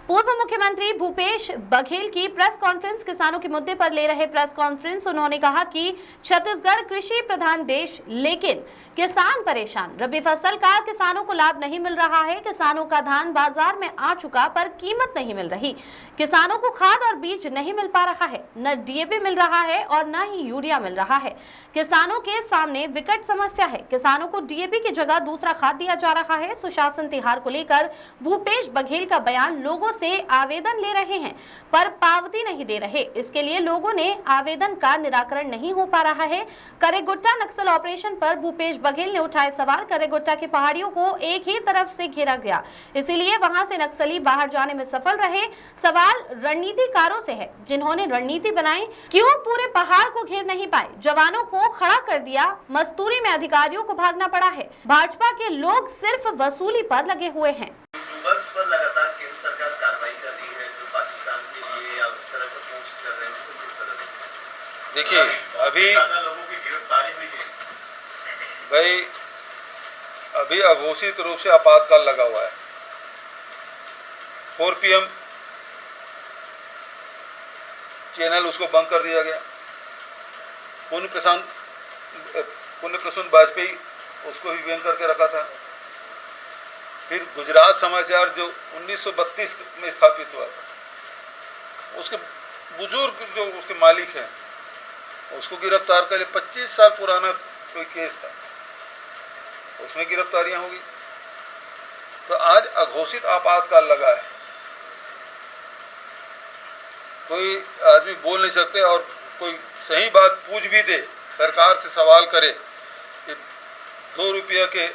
पूर्व मुख्यमंत्री भूपेश बघेल की प्रेस कॉन्फ्रेंस। किसानों के मुद्दे पर ले रहे प्रेस कॉन्फ्रेंस। उन्होंने कहा कि छत्तीसगढ़ कृषि प्रधान देश, लेकिन किसान परेशान। रबी फसल का किसानों को लाभ नहीं मिल रहा है। किसानों का धान बाजार में आ चुका पर कीमत नहीं मिल रही। किसानों को खाद और बीज नहीं मिल पा रहा है, न डीएपी मिल रहा है और न ही यूरिया मिल रहा है। किसानों के सामने विकट समस्या है। किसानों को डीएपी की जगह दूसरा खाद दिया जा रहा है। सुशासन तिहार को लेकर भूपेश बघेल का बयान। लोगों से आवेदन ले रहे हैं पर पावती नहीं दे रहे। इसके लिए लोगों ने आवेदन का निराकरण नहीं हो पा रहा है। करेगुट्टा नक्सल ऑपरेशन पर भूपेश बघेल ने उठाए सवाल। करेगुट्टा की पहाड़ियों को एक ही तरफ से घेरा गया, इसीलिए वहां से नक्सली बाहर जाने में सफल रहे। सवाल रणनीतिकारों से है, जिन्होंने रणनीति बनाई। क्यों पूरे पहाड़ को घेर नहीं पाए? जवानों को खड़ा कर दिया। मस्तूरी में अधिकारियों को भागना पड़ा है। भाजपा के लोग सिर्फ वसूली पर लगे हुए हैं। लगातार केंद्र सरकार कार्रवाई कर रही है, जो पाकिस्तान के लिए या उस तरह से पोस्ट कर रहे हैं, उसको किस तरह से? देखिए, अभी लोगों की गिरफ्तारी हुई है भाई, अभी अघोषित रूप से आपातकाल लगा हुआ है। 4 PM चैनल उसको बंद कर दिया गया। पुण्य प्रसून वाजपेयी उसको भी बैन करके रखा था। फिर गुजरात समाचार जो 1932 में स्थापित हुआ था, उसके बुजुर्ग जो उसके मालिक हैं, उसको गिरफ्तार कर लिया। 25 साल पुराना कोई केस था, उसमें गिरफ्तारियां होगी। तो आज अघोषित आपातकाल लगा है। कोई आदमी बोल नहीं सकते, और कोई सही बात पूछ भी दे, सरकार से सवाल करे कि 2 रुपया के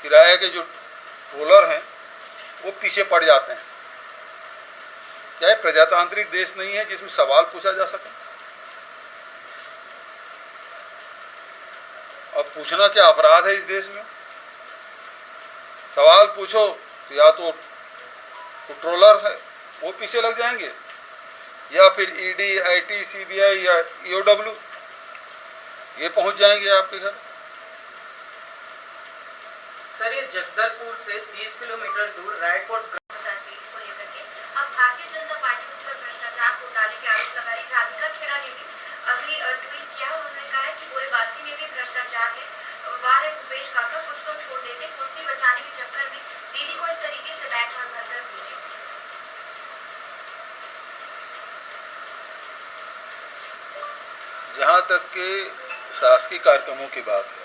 किराए के जो ट्रोलर हैं वो पीछे पड़ जाते हैं। क्या ये प्रजातांत्रिक देश नहीं है जिसमें सवाल पूछा जा सके? अब पूछना क्या अपराध है इस देश में? सवाल पूछो तो या तो ट्रोलर है वो पीछे लग जाएंगे, या फिर ईडी, IT, CBI या EOW ये पहुंच जाएंगे आपके घर। सर, ये जगदलपुर से 30 किलोमीटर दूर रायकोट को लेकर के अब भारतीय जनता पार्टी उस पर भ्रष्टाचार घोटाले के आरोप लगा रही। राधिका खेड़ा ने भी अभी ट्वीट किया। उन्होंने कहा है कि बोरेबासी में भी भ्रष्टाचार है। वाह है भूपेश काका, कुछ तो छोड़ देते। कुर्सी बचाने के चक्कर में दीदी को इस तरीके से बैठ और घर तरफ भेजे। जहां तक के शासकीय कार्यक्रमों की बात है,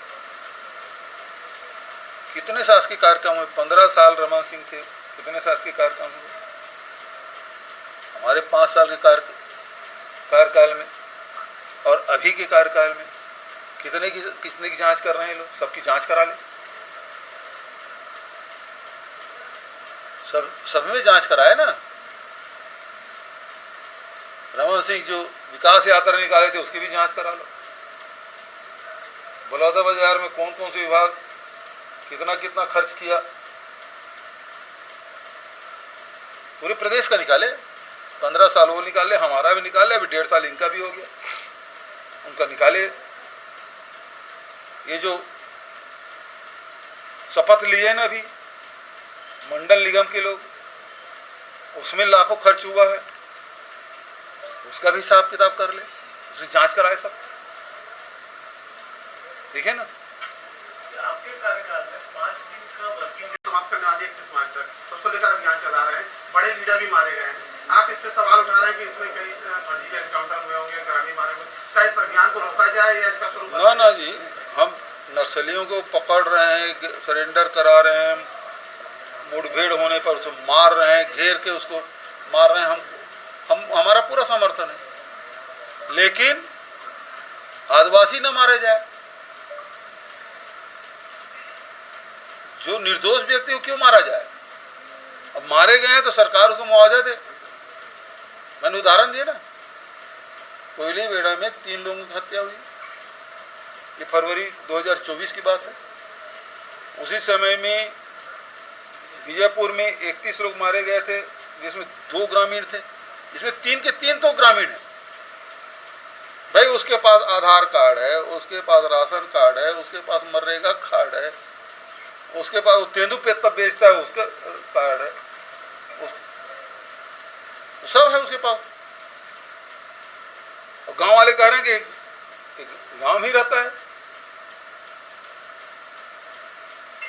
कितने शासकीय कार्यक्रम हुए? 15 साल रमन सिंह थे, कितने शासकीय कार्यक्रम हुए? हमारे 5 साल के कार्यकाल में और अभी के कार्यकाल में कितने की जांच कर रहे हैं लोग? सबकी जांच करा ले। सब में जांच कराए ना। रमन सिंह जो विकास यात्रा निकाले थे उसकी भी जांच करा लो। बलौदा बाजार में कौन कौन से विभाग कितना कितना खर्च किया, पूरे प्रदेश का निकाले। 15 साल वो निकाले, हमारा भी निकाले, अभी 1.5 साल इनका भी हो गया, उनका निकाले। ये जो शपथ लिए ना अभी मंडल निगम के लोग, उसमें लाखों खर्च हुआ है, उसका भी हिसाब किताब कर ले, उसकी जांच कराए सब। ठीक है ना? आपके कार्यकाल में 5 दिन का वर्किंग समाप्त करने वाले 31 मार्च तक, उसको लेकर अभियान चला रहे हैं। बड़े लीडर भी मारे गए हैं। आप इस पे सवाल उठा रहे हैं कि इसमें कई फर्जी के एनकाउंटर हुए होंगे, ग्रामीण मारे होंगे। क्या इस अभियान को रोका जाए या इसका शुरू? ना जी, हम नक्सलियों को पकड़ रहे हैं, सरेंडर करा रहे हैं, मुठभेड़ होने पर उसको मार रहे हैं, घेर के उसको मार रहे हैं। हमारा पूरा समर्थन है, लेकिन आदिवासी न मारे जाए। जो निर्दोष व्यक्ति को क्यों मारा जाए? अब मारे गए हैं तो सरकार उसको मुआवजा दे। मैंने उदाहरण दिया ना, कोयली बेड़ा में 3 लोगों की हत्या हुई, ये फरवरी 2024 की बात है। उसी समय में बीजापुर में 31 लोग मारे गए थे, जिसमें 2 ग्रामीण थे, जिसमें 3 के 3 तो ग्रामीण हैं। भाई उसके पास आधार कार्ड है, उसके पास राशन कार्ड है, उसके पास मनरेगा कार्ड है, उसके पास तेंदुपत्ता बेचता है उसका कार्ड है, सब है उसके पास। और गांव वाले कह रहे हैं कि गांव में ही रहता है,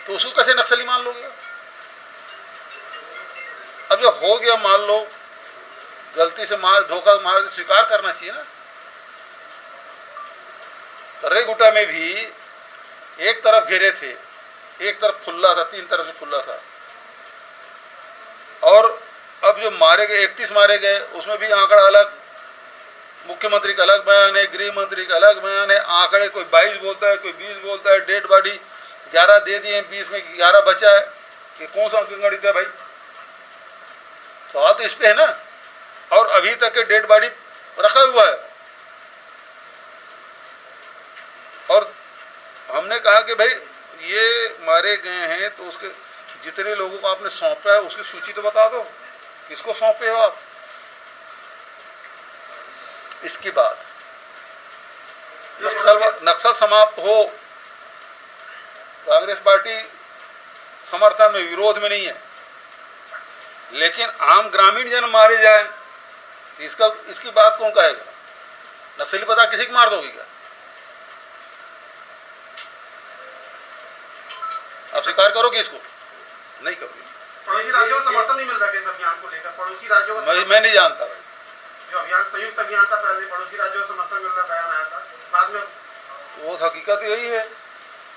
तो उसको कैसे नक्सली मान लोगे? अब जब हो गया, मान लो गलती से धोखा मार स्वीकार करना चाहिए ना। रेगुटा में भी एक तरफ घेरे थे, एक तरफ खुला था, 3 तरफ से खुला था। और अब जो मारे गए 31 मारे गए, उसमें भी आंकड़ा अलग, मुख्यमंत्री का अलग बयान है, गृह मंत्री का अलग बयान है। आंकड़े कोई 22 बोलता है, कोई 20 बोलता है। डेड बॉडी 11 दे दिए, 20 में 11 बचा है। कि कौन सा गणित है भाई? सवाल तो इस पे है ना। और अभी तक के डेड बॉडी रखा हुआ है। और हमने कहा कि भाई ये मारे गए हैं, तो उसके जितने लोगों को आपने सौंपा है उसकी सूची तो बता दो, किसको सौंपे हो आप। इसके बाद नक्सल समाप्त हो, कांग्रेस पार्टी समर्थन में, विरोध में नहीं है, लेकिन आम ग्रामीण जन मारे जाए, इसकी बात कौन कहेगा? नक्सली पता किसी को मार दोगी क्या? आप स्वीकार करोगे इसको? नहीं करोगे। पड़ोसी राज्यों का समर्थन नहीं मिल रहा इस अभियान को लेकर। पड़ोसी राज्यों का मैं नहीं जानता भाई। जो अभियान संयुक्त अभियान था, पहले पड़ोसी राज्यों का समर्थन मिल रहा बयान आया था, बाद में वो हकीकत यही है।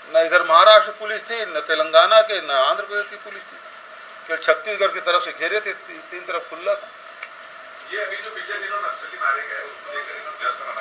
न इधर महाराष्ट्र पुलिस थी, न तेलंगाना के, न आंध्र प्रदेश की पुलिस थी। केवल छत्तीसगढ़ की तरफ से घेरे थे, 3 तरफ खुला था। ये अभी जो पिछले दिनों नक्सली मारे गए उसको लेकर